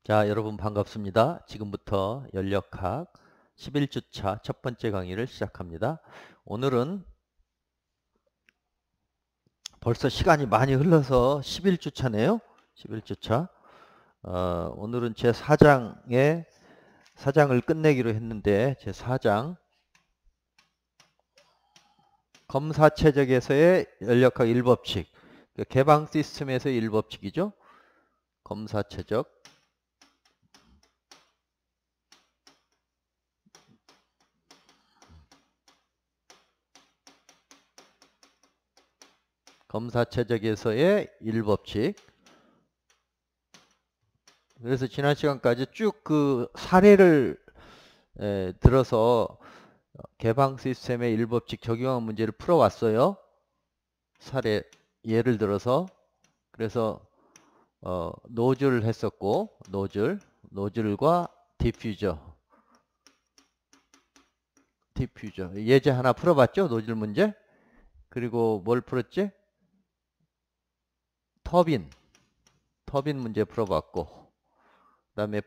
자, 여러분 반갑습니다. 지금부터 연력학 11주차 첫 번째 강의를 시작합니다. 오늘은 벌써 시간이 많이 흘러서 11주차네요. 11주차. 오늘은 제 4장을 끝내기로 했는데 제 4장 검사최적에서의 연력학 1법칙, 개방 시스템에서의 1법칙이죠. 검사최적. 검사최적에서의 1법칙. 그래서 지난 시간까지 쭉 그 사례를 들어서 개방 시스템의 1법칙 적용한 문제를 풀어왔어요. 사례 예를 들어서. 그래서 노즐 했었고, 노즐과 디퓨저 예제 하나 풀어봤죠. 노즐 문제. 그리고 뭘 풀었지? 터빈 문제 풀어봤고, 그 다음에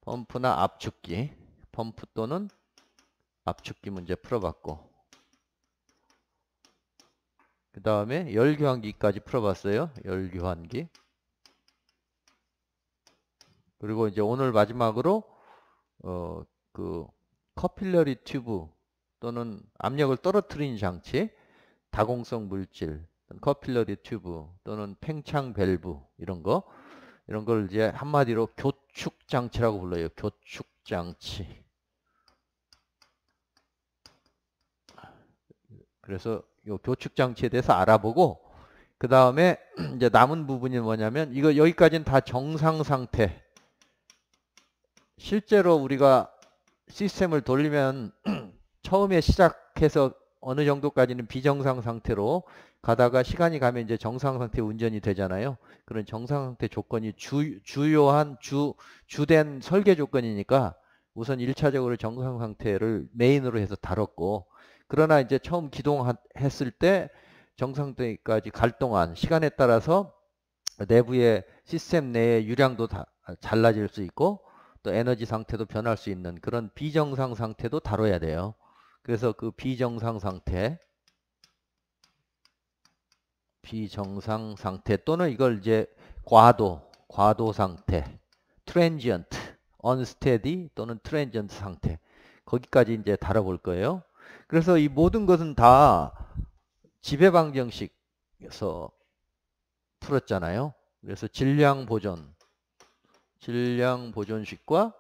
펌프나 압축기, 펌프 또는 압축기 문제 풀어봤고, 그 다음에 열교환기까지 풀어봤어요. 열교환기. 그리고 이제 오늘 마지막으로 그 커필러리 튜브 또는 압력을 떨어뜨리는 장치, 다공성 물질, 커필러리 튜브 또는 팽창 밸브 이런 걸 이제 한마디로 교축 장치라고 불러요. 교축 장치. 그래서 이 교축 장치에 대해서 알아보고, 그 다음에 이제 남은 부분이 뭐냐면, 이거 여기까지는 다 정상 상태. 실제로 우리가 시스템을 돌리면 처음에 시작해서 어느 정도까지는 비정상 상태로 가다가 시간이 가면 이제 정상 상태 운전이 되잖아요. 그런 정상 상태 조건이 주요한 주된 설계 조건이니까 우선 1차적으로 정상 상태를 메인으로 해서 다뤘고, 그러나 이제 처음 기동했을 때 정상 상태까지 갈 동안 시간에 따라서 내부의 시스템 내의 유량도 다 달라질 수 있고, 또 에너지 상태도 변할 수 있는 그런 비정상 상태도 다뤄야 돼요. 그래서 그 비정상 상태 또는 이걸 이제 과도 상태, transient, unsteady 또는 transient 상태, 거기까지 이제 다뤄볼 거예요. 그래서 이 모든 것은 다 지배방정식에서 풀었잖아요. 그래서 질량 보존식과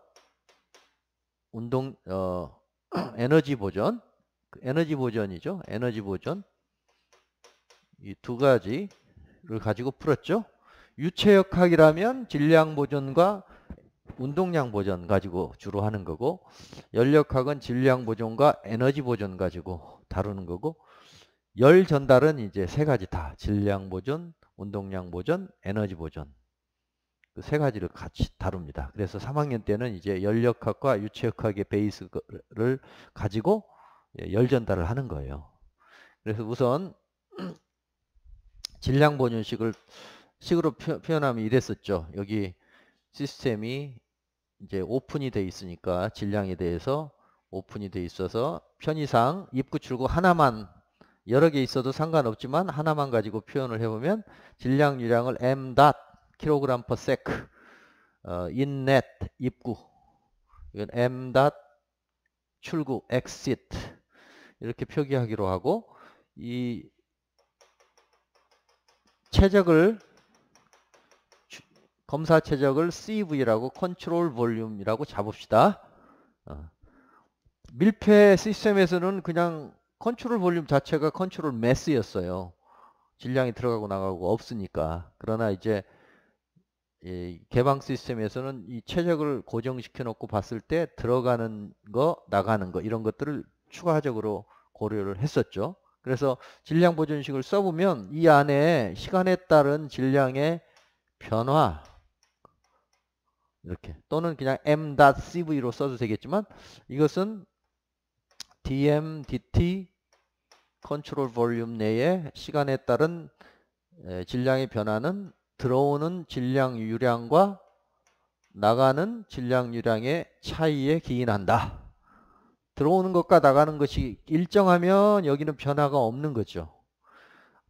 에너지 보전이죠. 에너지 보전. 이 두 가지를 가지고 풀었죠. 유체역학이라면 질량 보존과 운동량 보전 가지고 주로 하는 거고, 연력학은 질량 보존과 에너지 보전 가지고 다루는 거고, 열 전달은 이제 세 가지 다 질량 보존, 운동량 보전, 에너지 보전. 그 세 가지를 같이 다룹니다. 그래서 3학년 때는 이제 연력학과 유체역학의 베이스를 가지고 열 전달을 하는 거예요. 그래서 우선 질량 보존식으로 표현하면 이랬었죠. 여기 시스템이 이제 오픈이 돼 있으니까 질량에 대해서 오픈이 돼 있어서 편의상 입구 출구 하나만, 여러 개 있어도 상관없지만 하나만 가지고 표현을 해보면 질량 유량을 m 킬로그램 per sec 인넷 입구, 이건 m 출구 exit 이렇게 표기하기로 하고, 이 최적을 검사 최적을 CV라고 컨트롤 볼륨이라고 잡읍시다. 밀폐 시스템에서는 그냥 컨트롤 볼륨 자체가 컨트롤 매스였어요. 질량이 들어가고 나가고 없으니까. 그러나 이제 이 개방 시스템에서는 이 최적을 고정시켜 놓고 봤을 때 들어가는 거, 나가는 거 이런 것들을 추가적으로 고려를 했었죠. 그래서 질량 보존식을 써보면 이 안에 시간에 따른 질량의 변화, 이렇게, 또는 그냥 m.cv로 써도 되겠지만, 이것은 dm dt 컨트롤 볼륨 내에 시간에 따른 질량의 변화는 들어오는 질량 유량과 나가는 질량 유량의 차이에 기인한다. 들어오는 것과 나가는 것이 일정하면 여기는 변화가 없는 거죠.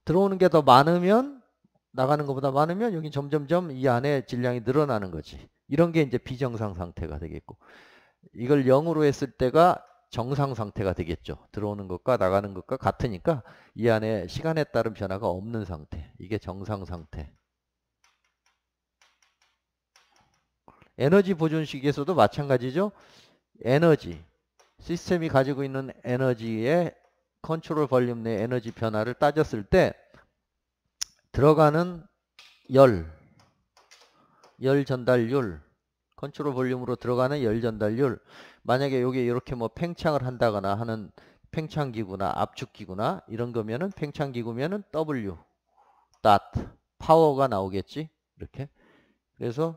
들어오는 게 더 많으면, 나가는 것보다 많으면 여기 점점점 이 안에 질량이 늘어나는 거지. 이런 게 이제 비정상 상태가 되겠고, 이걸 0으로 했을 때가 정상 상태가 되겠죠. 들어오는 것과 나가는 것과 같으니까 이 안에 시간에 따른 변화가 없는 상태. 이게 정상 상태. 에너지 보존식에서도 마찬가지죠. 에너지, 시스템이 가지고 있는 에너지의 컨트롤 볼륨 내 에너지 변화를 따졌을 때 들어가는 열 전달률, 컨트롤 볼륨으로 들어가는 열 전달률, 만약에 여기 이렇게 뭐 팽창을 한다거나 하는 팽창기구나 압축기구나 이런 거면은, 팽창기구면은 W 닷 파워가 나오겠지. 이렇게. 그래서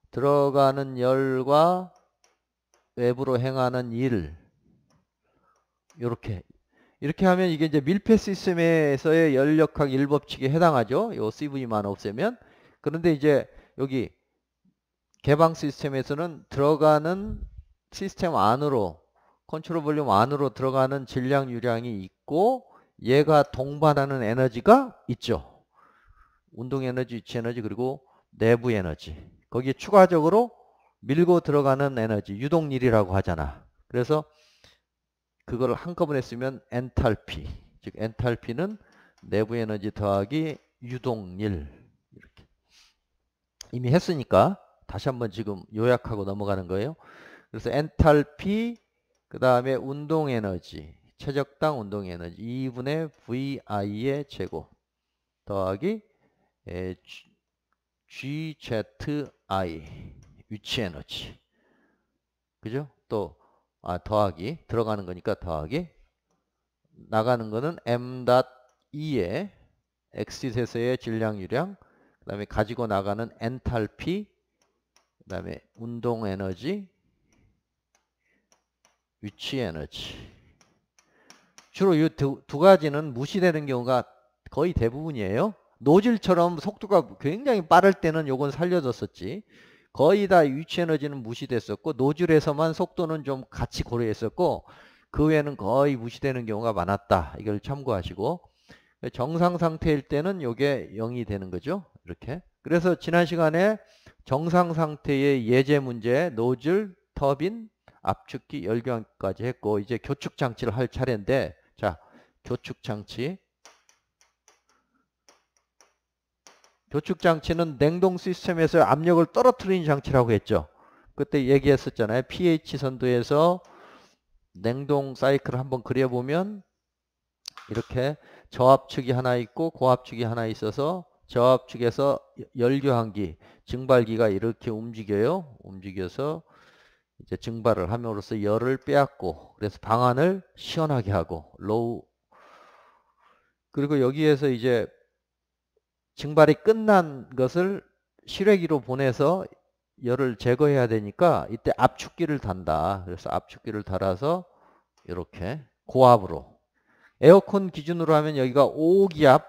들어가는 열과 외부로 행하는 일, 이렇게 하면 이게 이제 밀폐 시스템에서의 열역학 1법칙에 해당하죠. 요 CV만 없애면. 그런데 이제 여기 개방 시스템에서는 들어가는 시스템 안으로, 컨트롤 볼륨 안으로 들어가는 질량 유량이 있고 얘가 동반하는 에너지가 있죠. 운동 에너지, 위치 에너지, 그리고 내부 에너지. 거기에 추가적으로 밀고 들어가는 에너지, 유동률이라고 하잖아. 그래서 그걸 한꺼번에 쓰면 엔탈피, 즉 엔탈피는 내부 에너지 더하기 유동률. 이렇게 이미 했으니까 다시 한번 지금 요약하고 넘어가는 거예요. 그래서 엔탈피, 그 다음에 운동 에너지, 최적당 운동 에너지 2분의 VI의 제곱 더하기 GZI 위치 에너지. 그죠? 또 더하기, 들어가는 거니까 더하기, 나가는 거는 M.E의 엑시스에서의 질량 유량, 그 다음에 가지고 나가는 엔탈피, 그 다음에 운동 에너지, 위치 에너지. 주로 이 두 가지는 무시되는 경우가 거의 대부분이에요. 노즐처럼 속도가 굉장히 빠를 때는 요건 살려줬었지. 거의 다 위치 에너지는 무시됐었고, 노즐에서만 속도는 좀 같이 고려했었고, 그 외에는 거의 무시되는 경우가 많았다. 이걸 참고하시고, 정상 상태일 때는 요게 0이 되는 거죠. 이렇게. 그래서 지난 시간에 정상 상태의 예제 문제, 노즐, 터빈, 압축기, 열교환까지 했고, 이제 교축 장치를 할 차례인데, 자, 교축 장치. 교축 장치는 냉동 시스템에서 압력을 떨어뜨리는 장치라고 했죠. 그때 얘기했었잖아요. pH 선도에서 냉동 사이클을 한번 그려보면 이렇게 저압축이 하나 있고 고압축이 하나 있어서, 저압축에서 열교환기, 증발기가 이렇게 움직여요. 움직여서 이제 증발을 함으로써 열을 빼앗고, 그래서 방안을 시원하게 하고, 로우. 그리고 여기에서 이제 증발이 끝난 것을 실외기로 보내서 열을 제거해야 되니까 이때 압축기를 단다. 그래서 압축기를 달아서 이렇게 고압으로, 에어컨 기준으로 하면 여기가 5기압,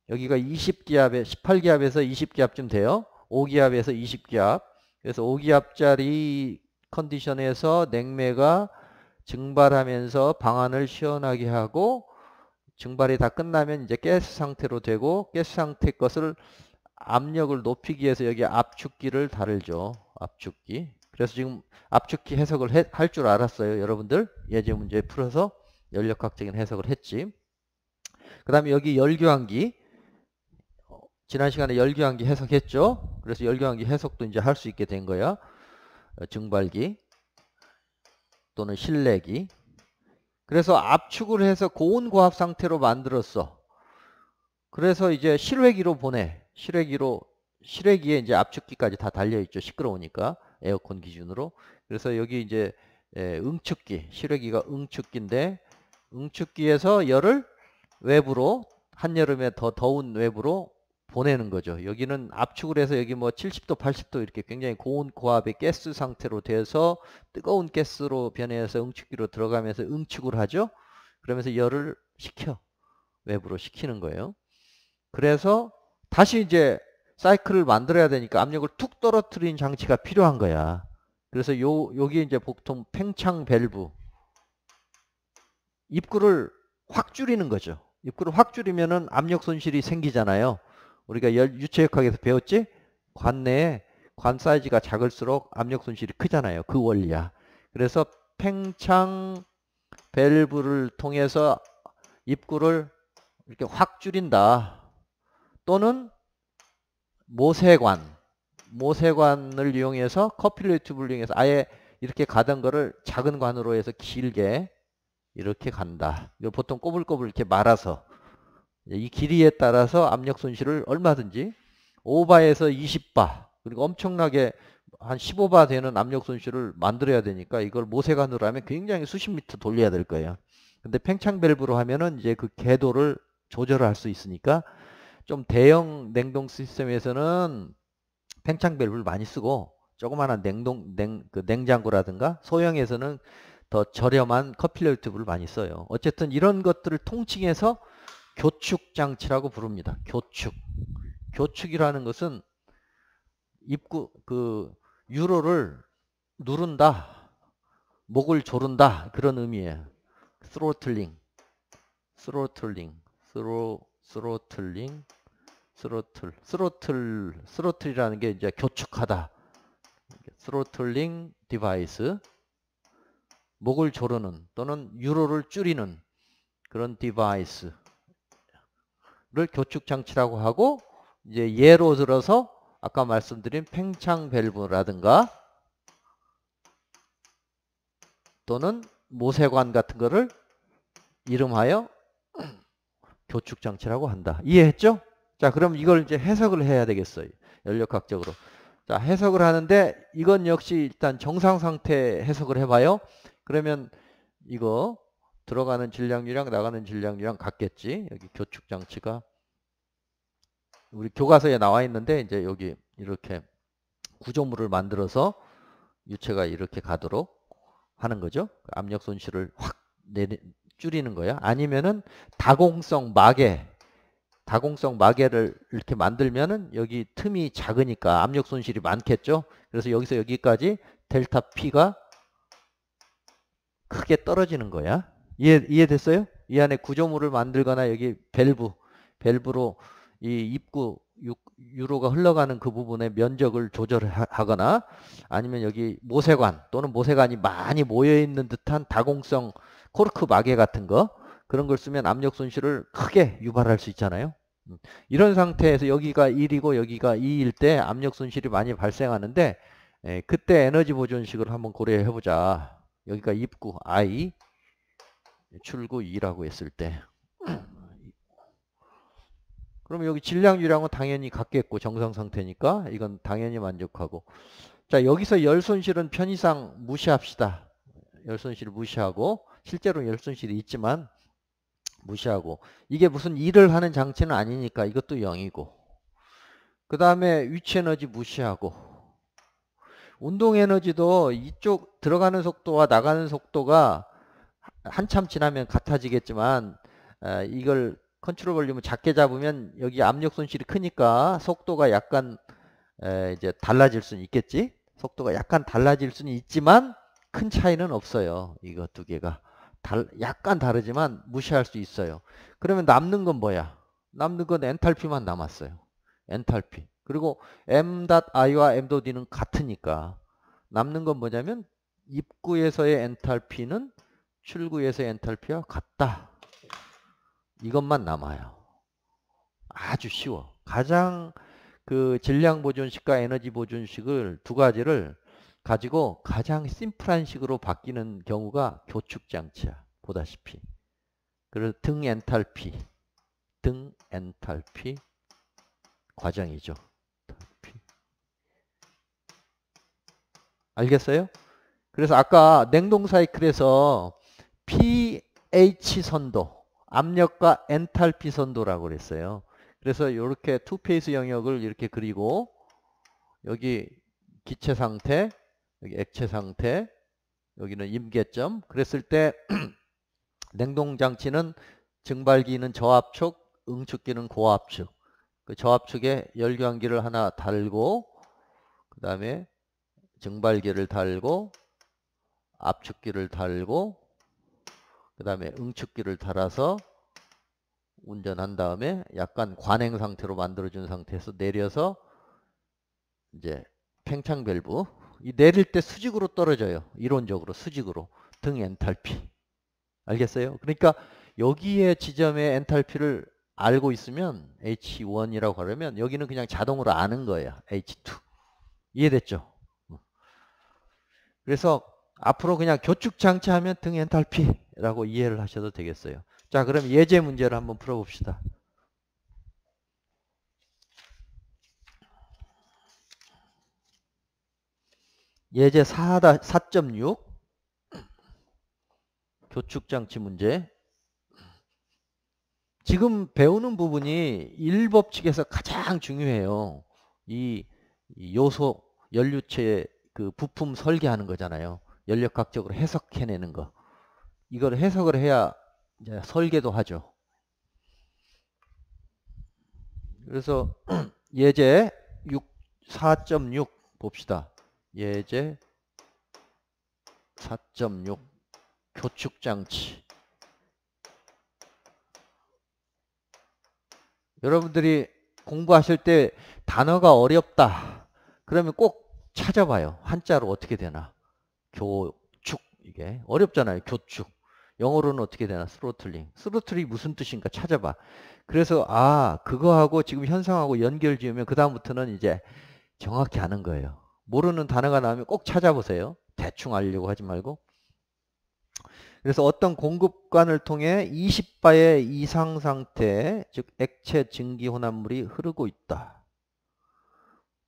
여기가 20기압에 18기압에서 20기압쯤 돼요. 5기압에서 20기압. 그래서 5기압짜리 컨디션에서 냉매가 증발하면서 방안을 시원하게 하고, 증발이 다 끝나면 이제 가스 상태로 되고, 가스 상태 것을 압력을 높이기 위해서 여기 압축기를 달죠. 압축기. 그래서 지금 압축기 해석을 할 줄 알았어요. 여러분들 예제 문제 풀어서 열역학적인 해석을 했지. 그 다음에 여기 열교환기, 지난 시간에 열교환기 해석했죠. 그래서 열교환기 해석도 이제 할 수 있게 된 거야. 증발기 또는 실내기. 그래서 압축을 해서 고온 고압 상태로 만들었어. 그래서 이제 실외기로 보내. 실외기에 이제 압축기까지 다 달려있죠. 시끄러우니까. 에어컨 기준으로. 그래서 여기 이제 응축기, 실외기가 응축기인데, 응축기에서 열을 외부로, 한여름에 더 더운 외부로 보내는 거죠. 여기는 압축을 해서 여기 뭐 70도, 80도 이렇게 굉장히 고온 고압의 가스 상태로 돼서 뜨거운 가스로 변해서 응축기로 들어가면서 응축을 하죠. 그러면서 열을 식혀. 외부로 식히는 거예요. 그래서 다시 이제 사이클을 만들어야 되니까 압력을 툭 떨어뜨린 장치가 필요한 거야. 그래서 여기 이제 보통 팽창 밸브 입구를 확 줄이는 거죠. 입구를 확 줄이면은 압력 손실이 생기잖아요. 우리가 유체역학에서 배웠지? 관 내에 관 사이즈가 작을수록 압력 손실이 크잖아요. 그 원리야. 그래서 팽창 밸브를 통해서 입구를 이렇게 확 줄인다. 또는 모세관을 이용해서 커필러 튜브를 이용해서 아예 이렇게 가던 거를 작은 관으로 해서 길게 이렇게 간다. 이걸 보통 꼬불꼬불 이렇게 말아서 이 길이에 따라서 압력 손실을 얼마든지 5바에서 20바 그리고 엄청나게 한 15바 되는 압력 손실을 만들어야 되니까 이걸 모세관으로 하면 굉장히 수십 미터 돌려야 될 거예요. 근데 팽창 밸브로 하면은 이제 그 궤도를 조절할 수 있으니까 좀 대형 냉동 시스템에서는 팽창 밸브를 많이 쓰고 조그마한 냉장고라든가 소형에서는 더 저렴한 커필러 튜브를 많이 써요. 어쨌든 이런 것들을 통칭해서 교축 장치라고 부릅니다. 교축이라는 것은 입구 유로를 누른다, 목을 조른다 그런 의미예요. 스로틀링이라는 게 이제 교축하다. 스로틀링 디바이스, 목을 조르는 또는 유로를 줄이는 그런 디바이스를 교축 장치라고 하고 이제 예로 들어서 아까 말씀드린 팽창 밸브라든가 또는 모세관 같은 거를 이름하여 교축 장치라고 한다. 이해했죠? 자, 그럼 이걸 이제 해석을 해야 되겠어요. 연력학적으로. 자, 해석을 하는데 이건 역시 일단 정상 상태 해석을 해봐요. 그러면 이거 들어가는 질량유랑 나가는 질량유랑 같겠지. 여기 교축 장치가 우리 교과서에 나와 있는데 이제 여기 이렇게 구조물을 만들어서 유체가 이렇게 가도록 하는 거죠. 압력 손실을 확 줄이는 거야. 아니면은 다공성 마개를 이렇게 만들면은 여기 틈이 작으니까 압력 손실이 많겠죠. 그래서 여기서 여기까지 델타 P가 크게 떨어지는 거야. 이해됐어요? 이 안에 구조물을 만들거나 여기 밸브로 이 입구 유로가 흘러가는 그 부분의 면적을 조절하거나 아니면 여기 모세관 또는 모세관이 많이 모여 있는 듯한 다공성 코르크 마개 같은 거 그런 걸 쓰면 압력 손실을 크게 유발할 수 있잖아요. 이런 상태에서 여기가 1이고 여기가 2일 때 압력 손실이 많이 발생하는데 그때 에너지 보존식을 한번 고려해 보자. 여기가 입구 I, 출구 2라고 했을 때 그러면 여기 질량유량은 당연히 같겠고 정상 상태니까 이건 당연히 만족하고 자 여기서 열 손실은 편의상 무시합시다. 열 손실을 무시하고 실제로 열 손실이 있지만 무시하고 이게 무슨 일을 하는 장치는 아니니까 이것도 0이고 그 다음에 위치 에너지 무시하고 운동 에너지도 이쪽 들어가는 속도와 나가는 속도가 한참 지나면 같아지겠지만 이걸 컨트롤 볼륨을 작게 잡으면 여기 압력 손실이 크니까 속도가 약간 이제 달라질 수는 있겠지. 속도가 약간 달라질 수는 있지만 큰 차이는 없어요. 이거 두 개가 약간 다르지만 무시할 수 있어요. 그러면 남는 건 뭐야? 남는 건 엔탈피만 남았어요. 엔탈피. 그리고 m.i와 m.d는 같으니까 남는 건 뭐냐면 입구에서의 엔탈피는 출구에서의 엔탈피와 같다. 이것만 남아요. 아주 쉬워. 가장 그 질량 보존식과 에너지 보존식을 두 가지를 가지고 가장 심플한 식으로 바뀌는 경우가 교축 장치야. 보다시피. 그래서 등 엔탈피 과정이죠. 알겠어요? 그래서 아까 냉동 사이클에서 pH 선도, 압력과 엔탈피 선도라고 그랬어요. 그래서 이렇게 투페이스 영역을 이렇게 그리고 여기 기체 상태, 여기 액체 상태, 여기는 임계점. 그랬을 때 냉동 장치는 증발기는 저압축, 응축기는 고압축. 그 저압축에 열교환기를 하나 달고 그 다음에 증발기를 달고 압축기를 달고 그 다음에 응축기를 달아서 운전한 다음에 약간 관행 상태로 만들어준 상태에서 내려서 이제 팽창 밸브 이 내릴 때 수직으로 떨어져요. 이론적으로 수직으로 등 엔탈피 알겠어요? 그러니까 여기에 지점의 엔탈피를 알고 있으면 H1이라고 하려면 여기는 그냥 자동으로 아는 거예요. H2 이해됐죠? 그래서 앞으로 그냥 교축 장치하면 등 엔탈피라고 이해를 하셔도 되겠어요. 자, 그럼 예제 문제를 한번 풀어봅시다. 예제 4.6 교축 장치 문제. 지금 배우는 부분이 1법칙에서 가장 중요해요. 이 요소 연료체 그 부품 설계하는 거잖아요. 연력학적으로 해석해내는 거. 이걸 해석을 해야 이제 설계도 하죠. 그래서 예제 4.6 봅시다. 예제 4.6 교축장치. 여러분들이 공부하실 때 단어가 어렵다. 그러면 꼭 찾아봐요. 한자로 어떻게 되나. 교축 이게 어렵잖아요. 교축. 영어로는 어떻게 되나. 스로틀링. 스로틀이 무슨 뜻인가 찾아봐. 그래서 그거하고 지금 현상하고 연결 지으면 그 다음부터는 이제 정확히 아는 거예요. 모르는 단어가 나오면 꼭 찾아보세요. 대충 알려고 하지 말고. 그래서 어떤 공급관을 통해 20바의 이상 상태, 즉 액체 증기 혼합물이 흐르고 있다.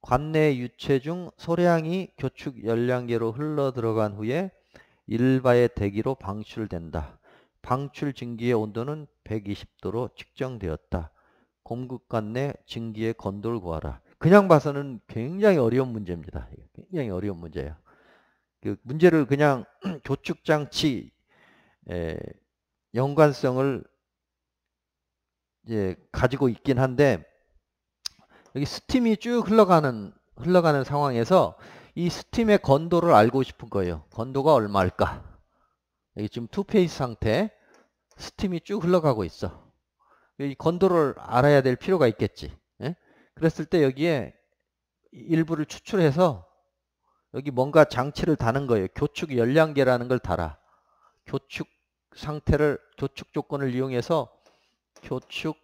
관내 유체 중 소량이 교축 열량계로 흘러 들어간 후에 1바의 대기로 방출된다. 방출 증기의 온도는 120도로 측정되었다. 공급관 내 증기의 건도를 구하라. 그냥 봐서는 굉장히 어려운 문제입니다. 굉장히 어려운 문제예요. 그 문제를 그냥 교축장치 연관성을 이제 가지고 있긴 한데 여기 스팀이 쭉 흘러가는 상황에서 이 스팀의 건도를 알고 싶은 거예요. 건도가 얼마일까? 여기 지금 투페이스 상태 스팀이 쭉 흘러가고 있어. 이 건도를 알아야 될 필요가 있겠지. 예? 그랬을 때 여기에 일부를 추출해서 여기 뭔가 장치를 다는 거예요. 교축 열량계라는 걸 달아. 교축 교축 조건을 이용해서 교축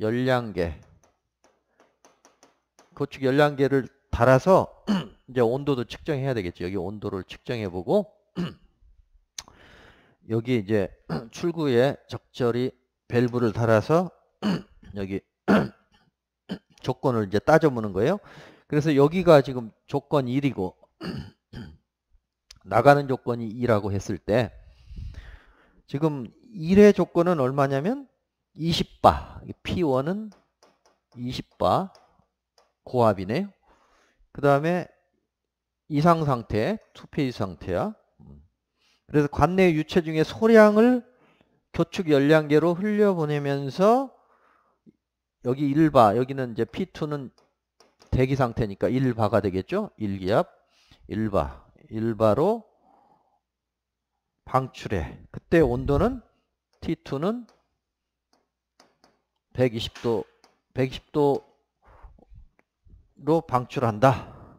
열량계 달아서 이제 온도도 측정해야 되겠죠. 여기 온도를 측정해 보고 여기 이제 출구에 적절히 밸브를 달아서 여기 조건을 이제 따져보는 거예요. 그래서 여기가 지금 조건 1이고 나가는 조건이 2라고 했을 때 지금 1의 조건은 얼마냐면 20바. P1은 20바 고압이네요. 그 다음에 이상 상태, 투페이스 상태야. 그래서 관내 유체 중에 소량을 교축 열량계로 흘려보내면서 여기 1바, 여기는 이제 P2는 대기 상태니까 1바가 되겠죠? 1기압, 1바로 방출해. 그때 온도는 T2는 120도로 방출한다.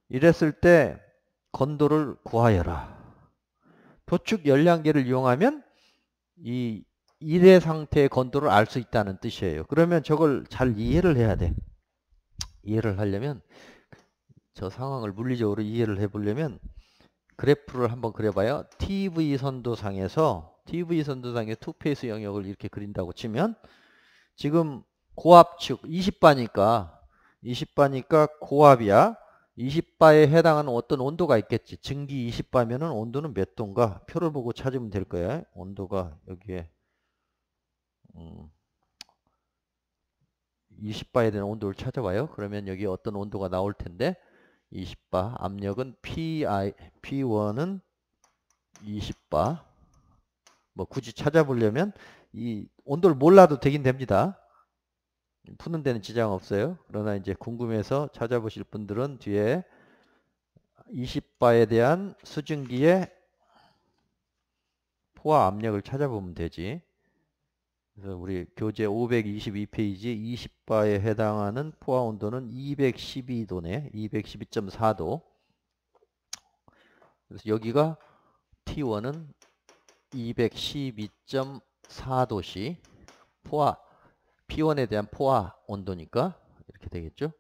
이랬을 때 건도를 구하여라. 교축 열량계를 이용하면 이 1의 상태의 건도를 알 수 있다는 뜻이에요. 그러면 저걸 잘 이해를 해야 돼. 이해를 하려면 저 상황을 물리적으로 이해를 해보려면 그래프를 한번 그려봐요. TV 선도상의 투페이스 영역을 이렇게 그린다고 치면 지금 고압축 20바니까 고압이야. 20바에 해당하는 어떤 온도가 있겠지. 증기 20바면은 온도는 몇 도인가? 표를 보고 찾으면 될 거야. 온도가 여기에 20바에 대한 온도를 찾아봐요. 그러면 여기 어떤 온도가 나올 텐데 20바 압력은 P1은 20바 뭐 굳이 찾아보려면 이 온도를 몰라도 되긴 됩니다. 푸는 데는 지장 없어요. 그러나 이제 궁금해서 찾아보실 분들은 뒤에 20바에 대한 수증기의 포화 압력을 찾아보면 되지. 그래서 우리 교재 522페이지 20바에 해당하는 포화 온도는 212도네. 212.4도. 그래서 여기가 T1은 212.4도씨 포화 P1에 대한 포화 온도니까 이렇게 되겠죠.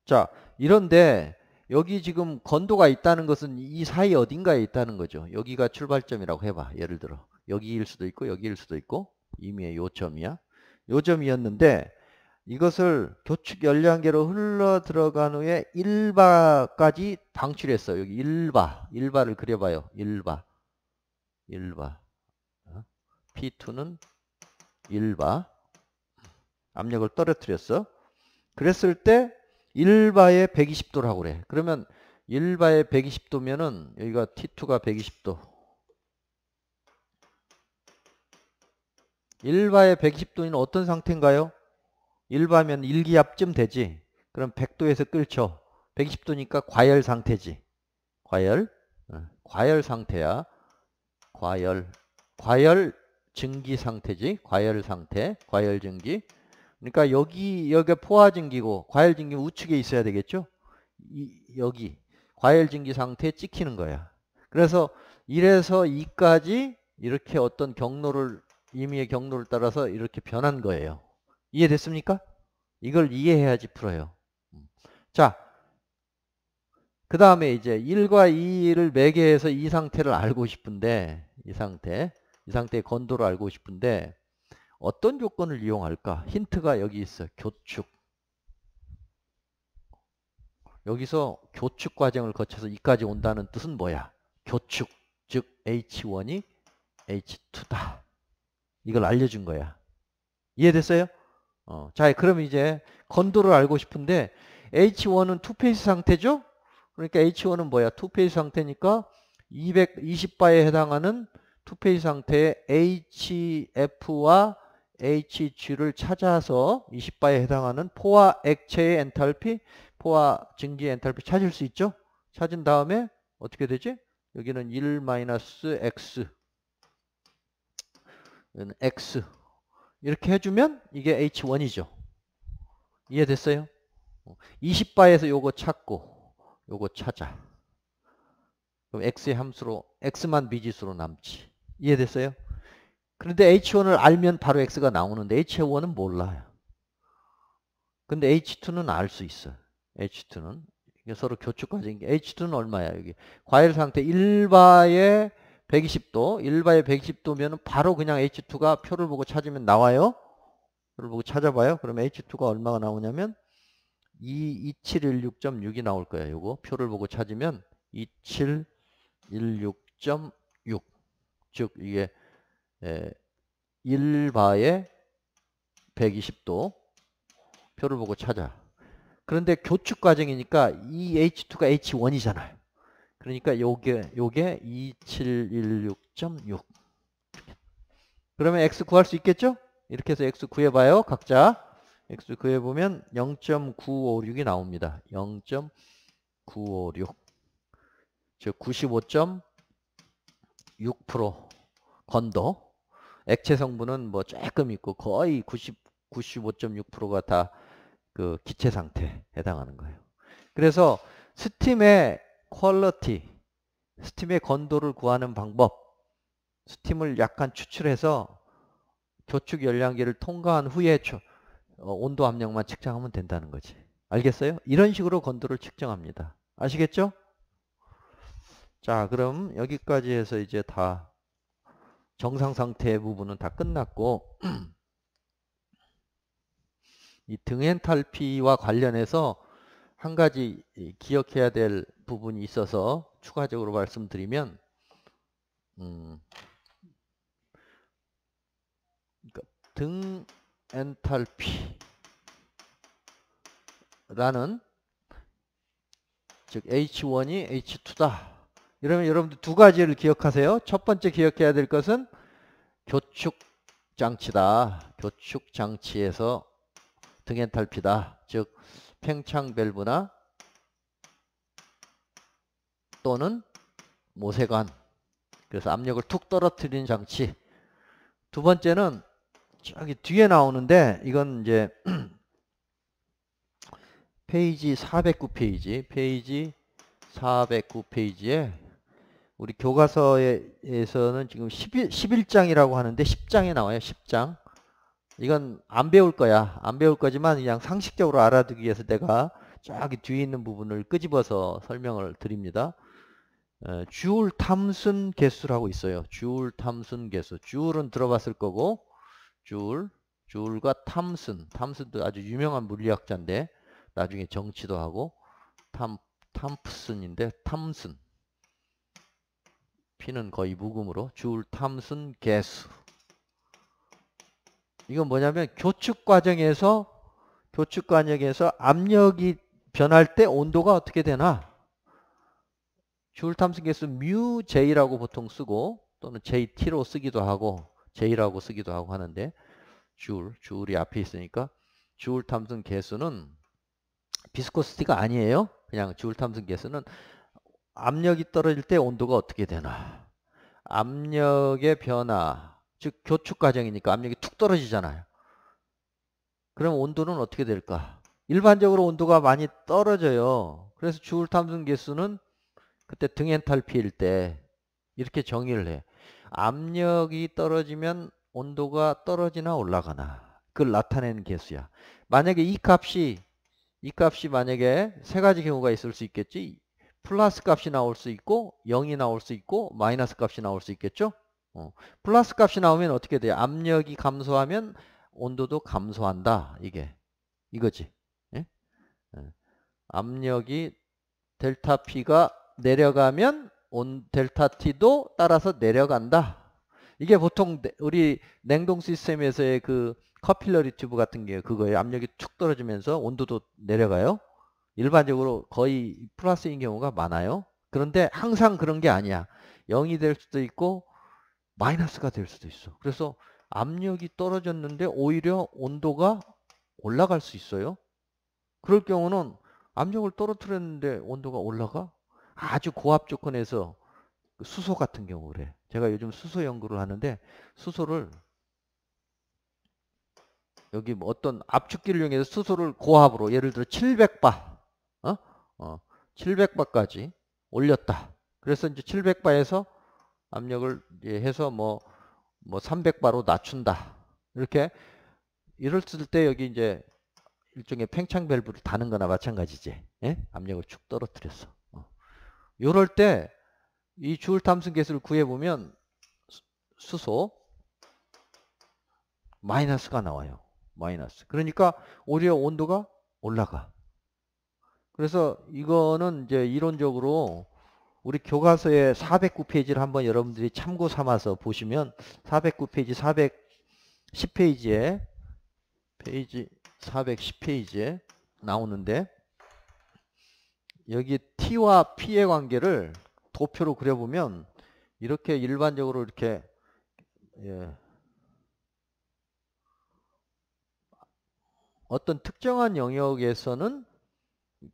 자, 이런데 여기 지금 건도가 있다는 것은 이 사이 어딘가에 있다는 거죠. 여기가 출발점이라고 해봐. 예를 들어 여기일 수도 있고 여기일 수도 있고 이미의 요점이야. 요점이었는데 이것을 교축 열량계로 흘러 들어간 후에 1바까지 방출했어. 여기 1바를 그려봐요. 1바 P2는 1바 압력을 떨어뜨렸어. 그랬을 때 1바에 120도라고 그래. 그러면 1바에 120도면은 여기가 T2가 120도. 1바에 120도는 어떤 상태인가요? 1바면 1기압쯤 되지. 그럼 100도에서 끓죠. 120도니까 과열 상태지. 과열. 과열 상태야. 과열 증기 상태지. 과열 상태. 과열 증기. 그러니까 여기가 포화 증기고 과열 증기 우측에 있어야 되겠죠? 여기 과열 증기 상태에 찍히는 거야. 그래서 1에서 2까지 이렇게 어떤 경로를 임의의 경로를 따라서 이렇게 변한 거예요. 이해됐습니까? 이걸 이해해야지 풀어요. 자, 그 다음에 이제 1과 2를 매개해서 이 상태를 알고 싶은데 이 상태의 건도를 알고 싶은데 어떤 조건을 이용할까? 힌트가 여기 있어. 교축. 여기서 교축 과정을 거쳐서 이까지 온다는 뜻은 뭐야? 교축. 즉 H1이 H2다. 이걸 알려준 거야. 이해됐어요? 자, 그럼 이제 건도를 알고 싶은데 H1은 투페이스 상태죠? 그러니까 H1은 뭐야? 투페이스 상태니까 220바에 해당하는 투페이스 상태의 HF와 HG를 찾아서 20바에 해당하는 포화 액체의 엔탈피, 포화 증기의 엔탈피 찾을 수 있죠? 찾은 다음에 어떻게 되지? 여기는 1-X, 여기는 X 이렇게 해주면 이게 H1이죠. 이해됐어요? 20바에서 요거 찾고 요거 찾아. 그럼 X의 함수로 X만 미지수로 남지. 이해됐어요? 그런데 H1을 알면 바로 X가 나오는데 H1은 몰라요. 근데 H2는 알 수 있어. H2는 이게 서로 교축 과정인 게 H2는 얼마야? 여기 과열 상태 1바에 120도, 1바에 120도면은 바로 그냥 H2가 표를 보고 찾으면 나와요. 표를 보고 찾아봐요. 그러면 H2가 얼마가 나오냐면 2716.6이 나올 거예요. 요거 표를 보고 찾으면 2716.6. 즉 이게 1바에 120도 표를 보고 찾아. 그런데 교축 과정이니까 이 H2가 H1이잖아요. 그러니까 요게 2716.6. 그러면 X 구할 수 있겠죠? 이렇게 해서 X 구해봐요. 각자. X 구해보면 0.956이 나옵니다. 0.956. 즉 95.6% 건도. 액체 성분은 뭐 조금 있고 거의 95.6%가 다 그 기체 상태에 해당하는 거예요. 그래서 스팀의 퀄리티, 스팀의 건도를 구하는 방법, 스팀을 약간 추출해서 교축 열량계를 통과한 후에 온도 압력만 측정하면 된다는 거지. 알겠어요? 이런 식으로 건도를 측정합니다. 아시겠죠? 자, 그럼 여기까지 해서 이제 다 정상 상태 부분은 다 끝났고 이 등엔탈피와 관련해서 한 가지 기억해야 될 부분이 있어서 추가적으로 말씀드리면 그러니까 등엔탈피라는 즉 H1이 H2다. 이러면 여러분들 두 가지를 기억하세요. 첫 번째 기억해야 될 것은 교축 장치다. 교축 장치에서 등엔탈피다. 즉 팽창 밸브나 또는 모세관. 그래서 압력을 툭 떨어뜨리는 장치. 두 번째는 저기 뒤에 나오는데 이건 이제 페이지 409페이지, 페이지 409페이지에 우리 교과서에서는 지금 11장이라고 하는데 10장에 나와요. 10장. 이건 안 배울 거야. 안 배울 거지만 그냥 상식적으로 알아두기 위해서 내가 저기 뒤에 있는 부분을 끄집어서 설명을 드립니다. 줄 탐슨 개수라고 있어요. 줄 탐슨 개수. 줄은 들어봤을 거고 줄과 탐슨도 아주 유명한 물리학자인데 나중에 정치도 하고 탐프슨인데 탐슨. P는 거의 묵음으로 줄 탐슨 개수. 이건 뭐냐면 교축 과정에서 압력이 변할 때 온도가 어떻게 되나? 줄 탐슨 개수 뮤 J라고 보통 쓰고 또는 JT로 쓰기도 하고 J라고 쓰기도 하고 하는데 줄이 앞에 있으니까 줄 탐슨 개수는 비스코시티가 아니에요. 그냥 줄 탐슨 개수는 압력이 떨어질 때 온도가 어떻게 되나. 압력의 변화, 즉 교축 과정이니까 압력이 툭 떨어지잖아요. 그럼 온도는 어떻게 될까? 일반적으로 온도가 많이 떨어져요. 그래서 줄 탐슨 개수는 그때 등엔탈피일 때 이렇게 정의를 해. 압력이 떨어지면 온도가 떨어지나 올라가나. 그걸 나타내는 개수야. 만약에 이 값이 만약에 세 가지 경우가 있을 수 있겠지. 플러스 값이 나올 수 있고 0이 나올 수 있고 마이너스 값이 나올 수 있겠죠. 플러스 값이 나오면 어떻게 돼요? 압력이 감소하면 온도도 감소한다. 이거지. 예? 압력이 델타 P가 내려가면 델타 T도 따라서 내려간다. 이게 보통 우리 냉동 시스템에서의 그 커필러리 튜브 같은 게 그거예요. 압력이 툭 떨어지면서 온도도 내려가요. 일반적으로 거의 플러스인 경우가 많아요. 그런데 항상 그런 게 아니야. 0이 될 수도 있고 마이너스가 될 수도 있어. 그래서 압력이 떨어졌는데 오히려 온도가 올라갈 수 있어요. 그럴 경우는 압력을 떨어뜨렸는데 온도가 올라가? 아주 고압 조건에서 수소 같은 경우 그래. 제가 요즘 수소 연구를 하는데 수소를 여기 뭐 어떤 압축기를 이용해서 수소를 고압으로 예를 들어 700바 700바까지 올렸다. 그래서 이제 700바에서 압력을 해서 뭐 300바로 낮춘다. 이렇게 이랬을 때 여기 이제 일종의 팽창 밸브를 다는 거나 마찬가지지. 예? 압력을 축 떨어뜨렸어. 요럴 때 이 줄 탐슨 개수를 구해보면 수소 마이너스가 나와요. 마이너스. 그러니까 오히려 온도가 올라가. 그래서 이거는 이제 이론적으로 우리 교과서의 409페이지를 한번 여러분들이 참고 삼아서 보시면 409페이지 410페이지에 페이지 410페이지에 나오는데 여기 T와 P의 관계를 도표로 그려보면 이렇게 일반적으로 이렇게 어떤 특정한 영역에서는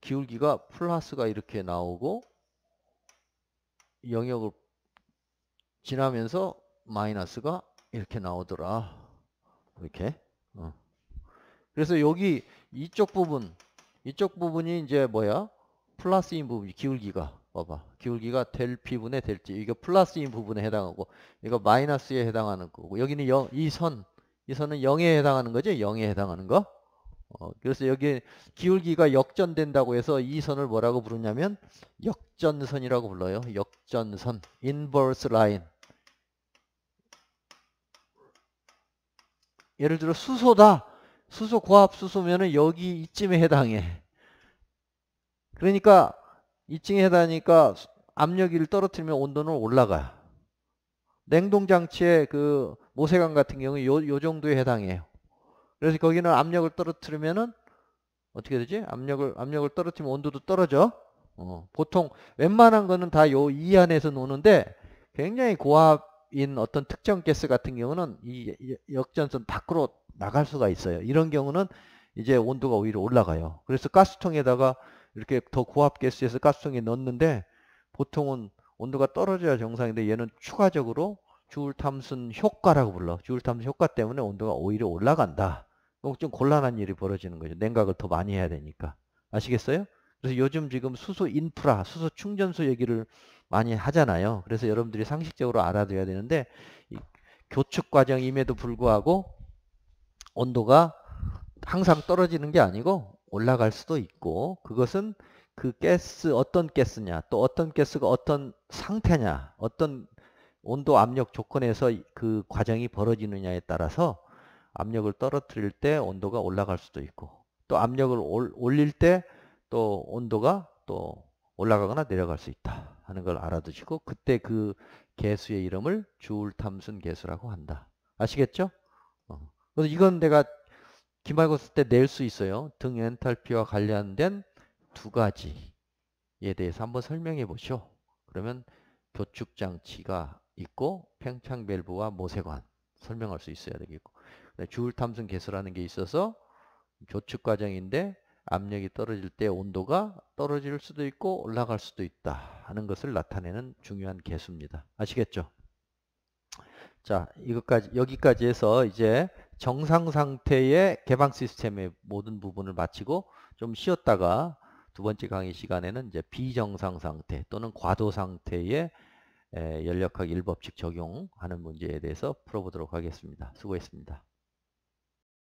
기울기가 플러스가 이렇게 나오고 영역을 지나면서 마이너스가 이렇게 나오더라. 이렇게. 그래서 여기 이쪽 부분이 이제 뭐야? 플러스인 부분이 기울기가 봐봐. 기울기가 델 P분의 델 T. 이거 플러스인 부분에 해당하고 이거 마이너스에 해당하는 거고 여기는 이 선은 0에 해당하는 거지? 0에 해당하는 거. 그래서 여기 기울기가 역전된다고 해서 이 선을 뭐라고 부르냐면 역전선이라고 불러요. 역전선. inverse line. 예를 들어 수소다. 수소 고압 수소면은 여기 이쯤에 해당해. 그러니까 이쯤에 해당하니까 압력을 떨어뜨리면 온도는 올라가요. 냉동장치의 그 모세관 같은 경우 요 정도에 해당해요. 그래서 거기는 압력을 떨어뜨리면은 어떻게 되지? 압력을 떨어뜨리면 온도도 떨어져. 보통 웬만한 거는 다 요 이 안에서 노는데 굉장히 고압 고압인 어떤 특정 가스 같은 경우는 이 역전선 밖으로 나갈 수가 있어요. 이런 경우는 이제 온도가 오히려 올라가요. 그래서 가스통에다가 이렇게 더 고압 가스에서 가스통에 넣는데 보통은 온도가 떨어져야 정상인데 얘는 추가적으로 주울 탐슨 효과라고 불러. 주울 탐슨 효과 때문에 온도가 오히려 올라간다. 그럼 좀 곤란한 일이 벌어지는 거죠. 냉각을 더 많이 해야 되니까. 아시겠어요? 그래서 요즘 지금 수소 인프라, 수소 충전소 얘기를 많이 하잖아요. 그래서 여러분들이 상식적으로 알아둬야 되는데 이 교축 과정임에도 불구하고 온도가 항상 떨어지는 게 아니고 올라갈 수도 있고 그것은 그 가스 어떤 가스냐 또 어떤 가스가 어떤 상태냐 어떤 온도 압력 조건에서 그 과정이 벌어지느냐에 따라서 압력을 떨어뜨릴 때 온도가 올라갈 수도 있고 또 압력을 올릴 때 또 온도가 또 올라가거나 내려갈 수 있다 하는 걸 알아두시고 그때 그 개수의 이름을 주울 탐슨 개수라고 한다. 아시겠죠? 그래서 이건 내가 기말고사 때 낼 수 있어요. 등 엔탈피와 관련된 두 가지에 대해서 한번 설명해 보시오. 그러면 교축 장치가 있고 팽창 밸브와 모세관 설명할 수 있어야 되겠고 주울 탐슨 개수라는 게 있어서 교축 과정인데 압력이 떨어질 때 온도가 떨어질 수도 있고 올라갈 수도 있다 하는 것을 나타내는 중요한 개수입니다. 아시겠죠? 자, 여기까지 해서 이제 정상 상태의 개방 시스템의 모든 부분을 마치고 좀 쉬었다가 두 번째 강의 시간에는 이제 비정상 상태 또는 과도 상태의 연력학 1법칙 적용하는 문제에 대해서 풀어보도록 하겠습니다. 수고했습니다.